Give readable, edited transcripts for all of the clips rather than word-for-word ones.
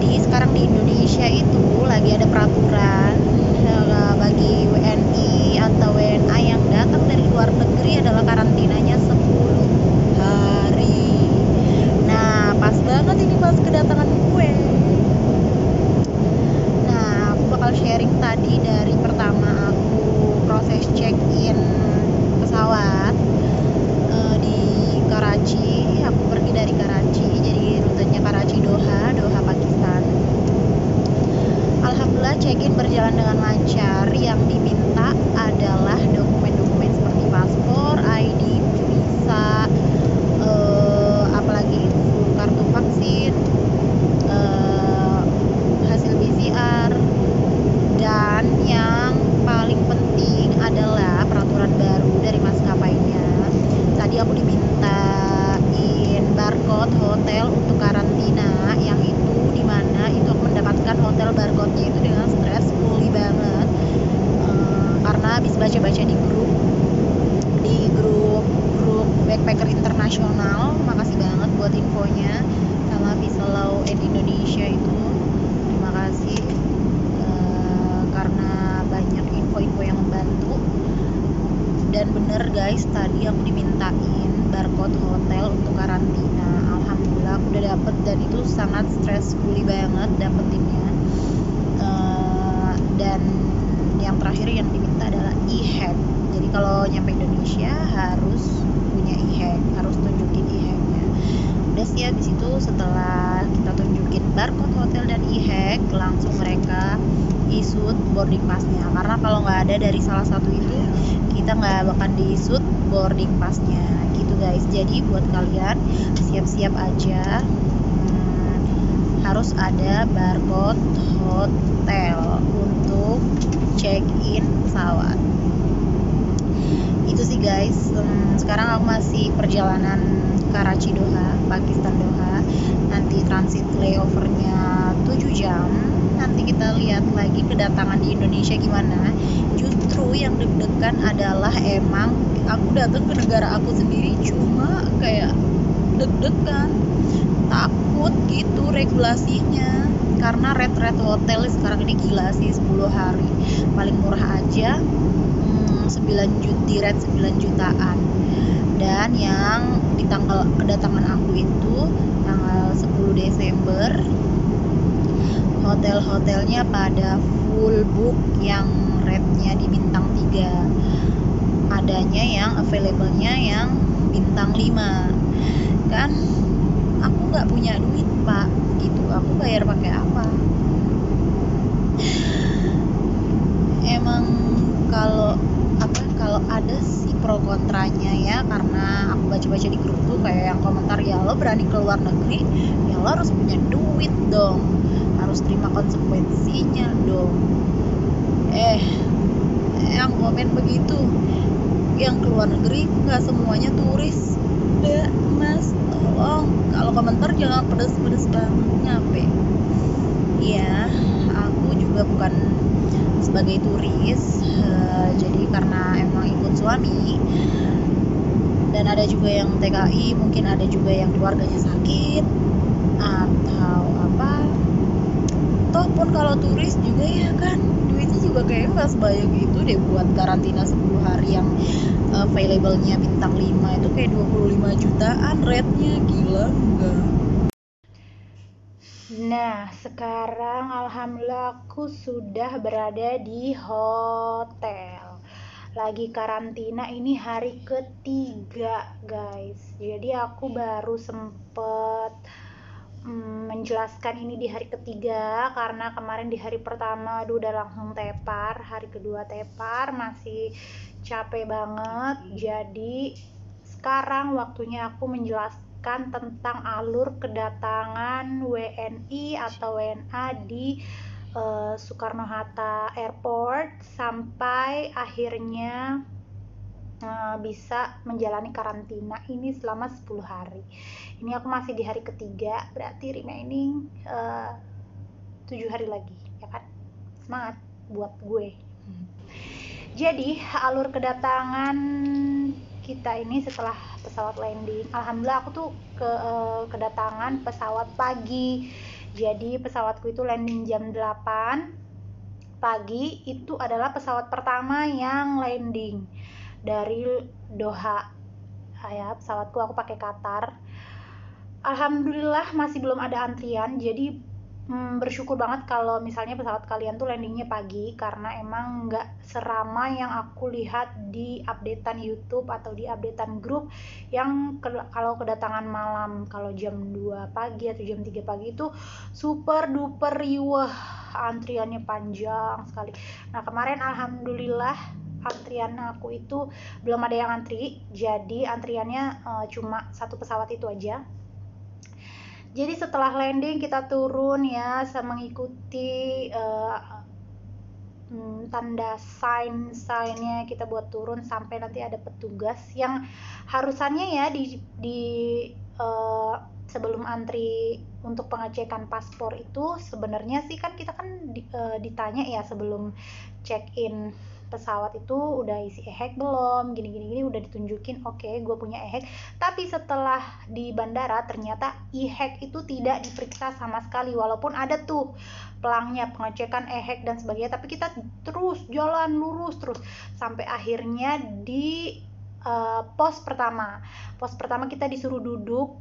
Jadi sekarang di Indonesia itu lagi ada peraturan bagi WNI atau WNA yang datang dari luar negeri adalah karantinanya 10 hari. Nah, pas banget ini pas kedatangan gue. Nah, aku bakal sharing tadi dari pertama aku proses check-in pesawat di Karachi. Aku pergi dari Karachi, jadi rutenya Karachi Doha Pakistan. Alhamdulillah check-in berjalan dengan lancar. Yang diminta adalah dokumen-dokumen seperti paspor, ID, visa, apalagi kartu vaksin, hasil PCR, dan yang paling penting adalah peraturan baru dari maskapainya. Tadi aku dimintain barcode hotel untuk karantina, yang itu dimana itu aku mendapatkan hotel barcode-nya itu dengan stressful banget, karena habis baca-baca di grup backpacker internasional. Makasih banget buat infonya sama Visa Law in Indonesia itu, terima kasih karena banyak info-info yang membantu. Dan bener guys, tadi aku dimintain barcode hotel untuk karantina. Alhamdulillah aku udah dapet, dan itu sangat stressful banget dapetinnya. Dan yang terakhir yang diminta adalah e-hack. Jadi kalau nyampe Indonesia harus punya e-hack, harus tunjukin e-hacknya. Udah sih, habis itu setelah kita tunjukin barcode hotel dan e-hack, langsung mereka isut boarding passnya. Karena kalau nggak ada dari salah satu itu, kita nggak bakal diisut boarding passnya gitu guys. Jadi buat kalian siap-siap aja, harus ada barcode hotel untuk check-in pesawat. Itu sih guys. Sekarang aku masih perjalanan Karachi Doha, Pakistan Doha. Nanti transit layovernya 7 jam. Nanti kita lihat lagi kedatangan di Indonesia gimana. Justru yang deg-degan adalah emang aku datang ke negara aku sendiri, cuma kayak deg-degan, takut gitu regulasinya. Karena rate hotel sekarang ini gila sih, 10 hari paling murah aja 9 jutaan. Dan yang di tanggal kedatangan aku itu tanggal 10 Desember, hotel-hotelnya pada full book yang rate-nya di bintang 3. Adanya yang available-nya yang bintang 5. Kan aku nggak punya duit pak, gitu. Aku bayar pakai apa? Emang kalau ada sih pro kontranya ya, karena aku baca-baca di grup tuh kayak yang komentar, ya lo berani keluar negeri, ya lo harus punya duit dong, harus terima konsekuensinya dong. Yang komen begitu, yang keluar negeri nggak semuanya turis. Udah mas, tolong kalau komentar jangan pedes-pedes banget, nyampe. Ya, aku juga bukan sebagai turis, jadi karena emang ikut suami. Dan ada juga yang TKI, mungkin ada juga yang keluarganya sakit atau apa. Toh pun kalau turis juga ya kan, duitnya juga kayaknya nggak sebanyak gitu deh buat karantina 10 hari yang available-nya bintang 5 itu kayak 25 jutaan rate-nya, gila enggak? Nah, sekarang alhamdulillah aku sudah berada di hotel. Lagi karantina ini hari ketiga, guys. Jadi aku baru sempet menjelaskan ini di hari ketiga, karena kemarin di hari pertama udah langsung tepar, hari kedua tepar, masih capek banget. Jadi sekarang waktunya aku menjelaskan tentang alur kedatangan WNI atau WNA di Soekarno-Hatta Airport sampai akhirnya bisa menjalani karantina ini selama 10 hari. Ini aku masih di hari ketiga, berarti remaining 7 hari lagi, ya kan? Semangat buat gue. Jadi alur kedatangan kita ini setelah pesawat landing, alhamdulillah aku tuh kedatangan pesawat pagi. Jadi pesawatku itu landing jam 8 pagi, itu adalah pesawat pertama yang landing dari Doha. Ya, pesawatku aku pakai Qatar. Alhamdulillah masih belum ada antrian, jadi bersyukur banget kalau misalnya pesawat kalian tuh landingnya pagi, karena emang nggak seramai yang aku lihat di updatean YouTube atau di updatean grup yang kalau kedatangan malam, kalau jam 2 pagi atau jam 3 pagi itu super duper riuh, antriannya panjang sekali. Nah kemarin alhamdulillah antrian aku itu belum ada yang antri, jadi antriannya cuma satu pesawat itu aja. Jadi setelah landing kita turun ya, mengikuti tanda sign-nya kita buat turun sampai nanti ada petugas yang harusannya ya di sebelum antri untuk pengecekan paspor itu sebenarnya sih kan kita kan ditanya ya sebelum check in pesawat itu udah isi e-hack belum, gini udah ditunjukin oke, gue punya e-hack. Tapi setelah di bandara ternyata e-hack itu tidak diperiksa sama sekali, walaupun ada tuh pelangnya pengecekan e-hack dan sebagainya, tapi kita terus jalan lurus terus sampai akhirnya di pos pertama kita disuruh duduk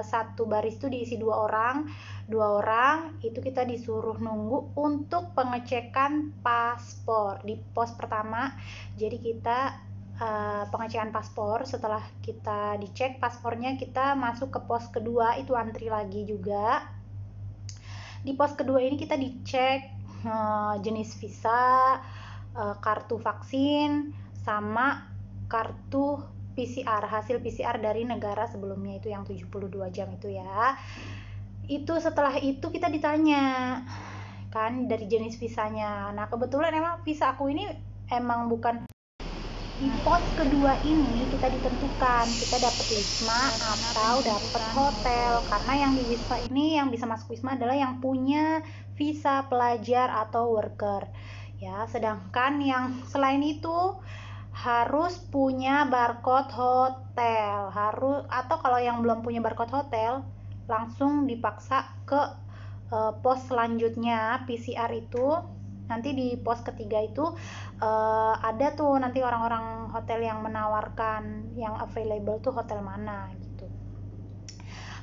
satu baris itu diisi dua orang itu kita disuruh nunggu untuk pengecekan paspor di pos pertama. Jadi kita pengecekan paspor, setelah kita dicek paspornya kita masuk ke pos kedua, itu antri lagi juga. Di pos kedua ini kita dicek jenis visa, kartu vaksin, sama kartu PCR, hasil PCR dari negara sebelumnya itu yang 72 jam itu ya. Itu setelah itu kita ditanya kan dari jenis visanya. Nah kebetulan emang visa aku ini emang bukan. Di pos kedua ini kita ditentukan kita dapat wisma atau dapat hotel, karena yang di wisma ini yang bisa masuk wisma adalah yang punya visa pelajar atau worker ya, sedangkan yang selain itu harus punya barcode hotel, atau kalau yang belum punya barcode hotel langsung dipaksa ke pos selanjutnya PCR itu. Nanti di pos ketiga itu ada tuh nanti orang-orang hotel yang menawarkan yang available tuh hotel mana gitu.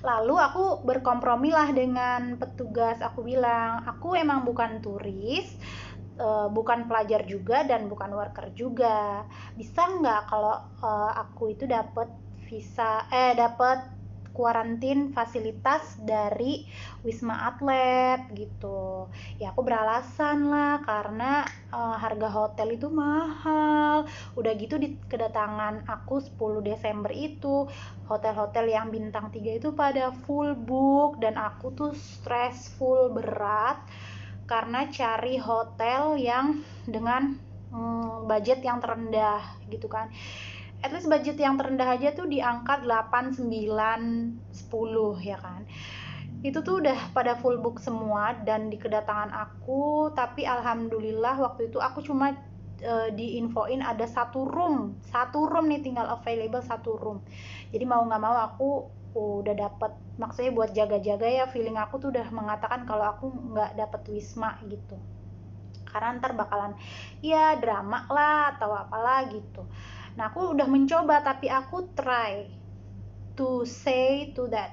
Lalu aku berkompromi lah dengan petugas, aku bilang aku emang bukan turis, bukan pelajar juga dan bukan worker juga, bisa nggak kalau aku itu dapat visa dapat kuarantin fasilitas dari Wisma Atlet gitu ya. Aku beralasan lah karena harga hotel itu mahal, udah gitu di kedatangan aku 10 Desember itu hotel-hotel yang bintang 3 itu pada full book dan aku tuh stressful berat karena cari hotel yang dengan budget yang terendah gitu kan. At least budget yang terendah aja tuh di angka 8, 9, 10 ya kan. Itu tuh udah pada full book semua dan di kedatangan aku, tapi alhamdulillah waktu itu aku cuma diinfoin ada satu room nih tinggal available satu room. Jadi mau nggak mau aku udah dapet, maksudnya buat jaga-jaga ya, feeling aku tuh udah mengatakan kalau aku nggak dapet wisma gitu karena ntar bakalan ya drama lah atau apalah gitu. Nah aku udah mencoba, tapi aku try to say to that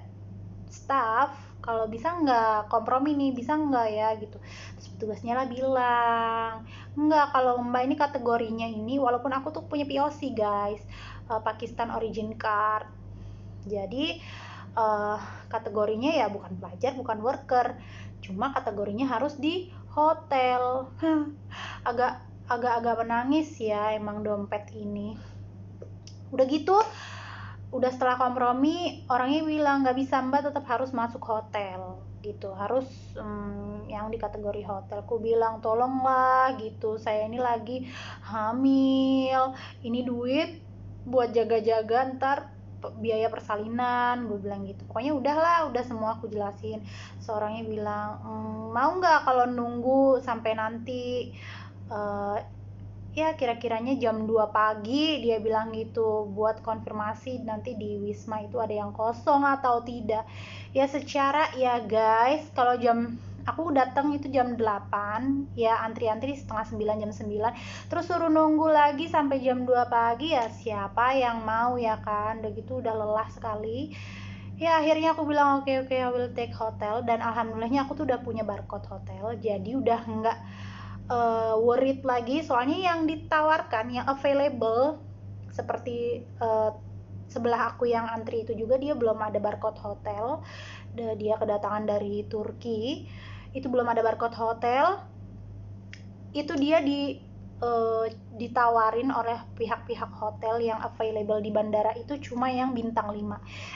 staff kalau bisa nggak kompromi nih, bisa nggak ya gitu. Terus petugasnya lah bilang nggak, kalau mbak ini kategorinya ini, walaupun aku tuh punya POC guys, Pakistan Origin Card, jadi kategorinya ya bukan pelajar bukan worker, cuma kategorinya harus di hotel. agak menangis ya emang dompet ini. Udah gitu, udah setelah kompromi orangnya bilang nggak bisa mbak, tetap harus masuk hotel gitu, harus yang di kategori hotel. Ku bilang tolonglah gitu, saya ini lagi hamil, ini duit buat jaga-jaga ntar biaya persalinan, gue bilang gitu. Pokoknya udah semua aku jelasin. Seorangnya bilang mau nggak kalau nunggu sampai nanti ya kira-kiranya jam 2 pagi dia bilang gitu, buat konfirmasi nanti di Wisma itu ada yang kosong atau tidak. Ya secara ya guys, kalau aku datang itu jam 8, ya antri-antri setengah 9, jam 9, terus suruh nunggu lagi sampai jam 2 pagi, ya siapa yang mau ya kan, udah gitu udah lelah sekali. Ya akhirnya aku bilang oke, I will take hotel, dan alhamdulillahnya aku tuh udah punya barcode hotel, jadi udah nggak worried lagi, soalnya yang ditawarkan, yang available seperti sebelah aku yang antri itu juga dia belum ada barcode hotel, dia kedatangan dari Turki, itu belum ada barcode hotel, itu dia ditawarin oleh pihak-pihak hotel yang available di bandara itu cuma yang bintang 5.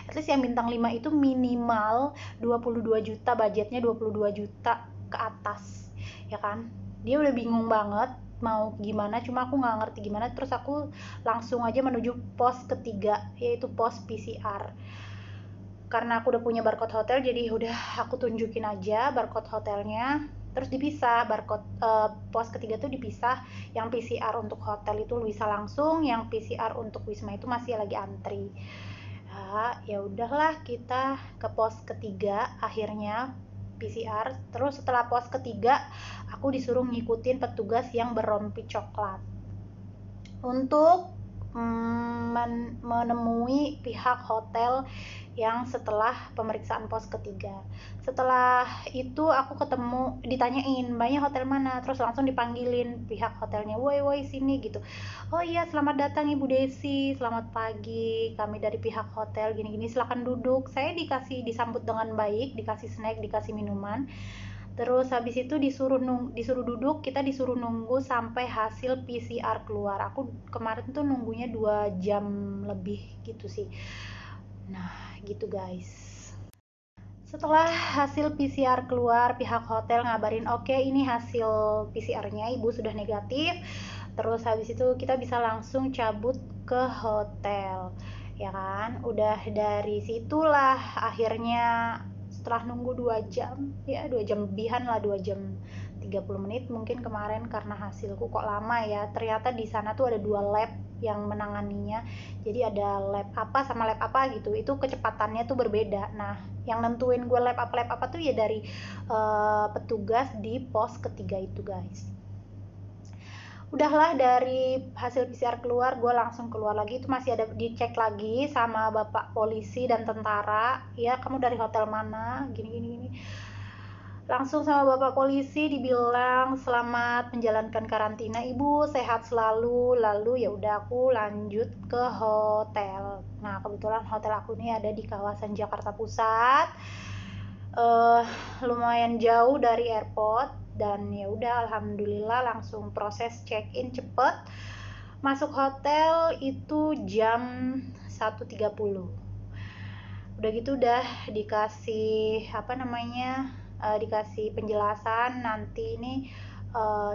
At least yang bintang 5 itu minimal 22 juta, budgetnya 22 juta ke atas, ya kan. Dia udah bingung banget mau gimana, cuma aku nggak ngerti gimana, terus aku langsung aja menuju pos ketiga, yaitu pos PCR. Karena aku udah punya barcode hotel, jadi udah aku tunjukin aja barcode hotelnya, terus dipisah. Pos ketiga tuh dipisah, yang PCR untuk hotel itu bisa langsung, yang PCR untuk Wisma itu masih lagi antri. Ya udahlah, kita ke pos ketiga akhirnya PCR. Terus setelah pos ketiga aku disuruh ngikutin petugas yang berrompi coklat untuk menemui pihak hotel yang setelah pemeriksaan pos ketiga. Setelah itu aku ditanyain banyak hotel mana, terus langsung dipanggilin pihak hotelnya, woi sini gitu. Oh iya, selamat datang Ibu Desi, selamat pagi, kami dari pihak hotel gini-gini, silakan duduk. Saya disambut dengan baik, dikasih snack, dikasih minuman. Terus habis itu disuruh duduk, kita disuruh nunggu sampai hasil PCR keluar. Aku kemarin tuh nunggunya 2 jam lebih gitu sih. Nah, gitu guys. Setelah hasil PCR keluar, pihak hotel ngabarin, oke, ini hasil PCR-nya, Ibu sudah negatif. Terus habis itu kita bisa langsung cabut ke hotel, ya kan. Udah dari situlah akhirnya setelah nunggu 2 jam, ya 2 jam lebihan lah, 2 jam 30 menit mungkin kemarin, karena hasilku kok lama ya. Ternyata di sana tuh ada 2 lab yang menanganinya, jadi ada lab apa sama lab apa gitu, itu kecepatannya tuh berbeda. Nah, yang nentuin gue lab apa tuh ya dari petugas di pos ketiga itu guys. Udahlah, dari hasil PCR keluar, gue langsung keluar lagi. Itu masih ada dicek lagi sama bapak polisi dan tentara, ya kamu dari hotel mana, gini. Langsung sama bapak polisi dibilang selamat menjalankan karantina Ibu, sehat selalu. Lalu ya udah aku lanjut ke hotel. Nah kebetulan hotel aku ini ada di kawasan Jakarta Pusat, lumayan jauh dari airport. Dan ya udah, alhamdulillah langsung proses check-in cepet. Masuk hotel itu jam 1.30. Udah gitu udah dikasih dikasih penjelasan nanti ini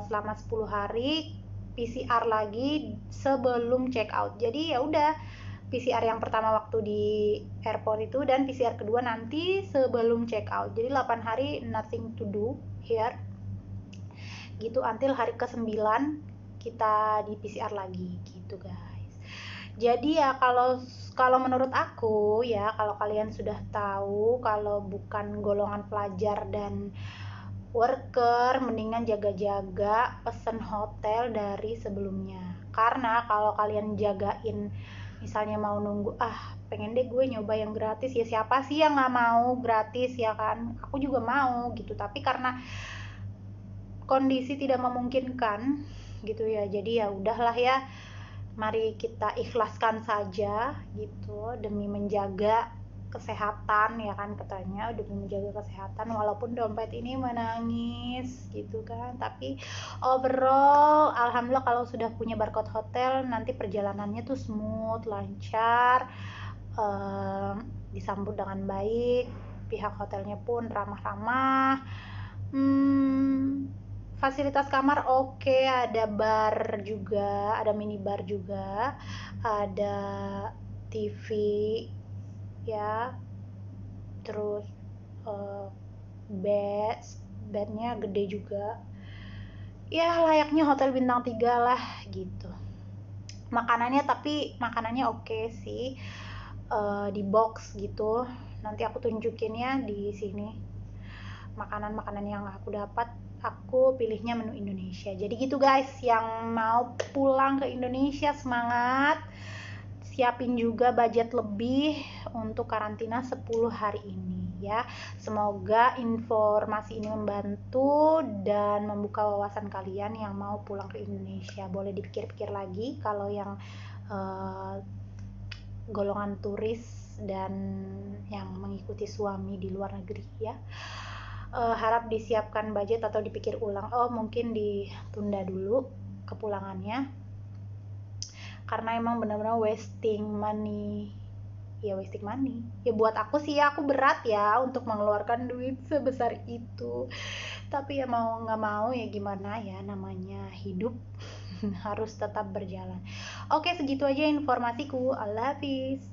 selama 10 hari PCR lagi sebelum check out. Jadi ya udah, PCR yang pertama waktu di airport itu, dan PCR kedua nanti sebelum check out. Jadi 8 hari nothing to do here gitu, until hari ke-9 kita di PCR lagi gitu guys. Jadi ya kalau menurut aku ya, kalau kalian sudah tahu kalau bukan golongan pelajar dan worker, mendingan jaga-jaga pesen hotel dari sebelumnya. Karena kalau kalian jagain, misalnya mau nunggu, pengen deh gue nyoba yang gratis, ya siapa sih yang nggak mau gratis ya kan, aku juga mau gitu, tapi karena kondisi tidak memungkinkan gitu ya, jadi ya udahlah ya, mari kita ikhlaskan saja gitu, demi menjaga kesehatan ya kan, katanya demi menjaga kesehatan, walaupun dompet ini menangis gitu kan. Tapi overall alhamdulillah kalau sudah punya barcode hotel nanti perjalanannya tuh smooth, lancar, disambut dengan baik, pihak hotelnya pun ramah-ramah. Fasilitas kamar oke, ada bar juga, ada minibar juga, ada TV ya, terus bednya gede juga ya layaknya hotel bintang 3 lah gitu. Tapi makanannya oke sih, di box gitu. Nanti aku tunjukin ya di sini makanan-makanan yang aku dapat. Aku pilihnya menu Indonesia. Jadi gitu guys, yang mau pulang ke Indonesia semangat, siapin juga budget lebih untuk karantina 10 hari ini ya. Semoga informasi ini membantu dan membuka wawasan kalian yang mau pulang ke Indonesia. Boleh dipikir-pikir lagi kalau yang golongan turis dan yang mengikuti suami di luar negeri ya. Harap disiapkan budget atau dipikir ulang, mungkin ditunda dulu kepulangannya, karena emang benar-benar wasting money ya buat aku sih ya, aku berat ya untuk mengeluarkan duit sebesar itu, tapi ya mau nggak mau ya gimana ya, namanya hidup harus tetap berjalan. Oke, segitu aja informasiku. Allah hafiz.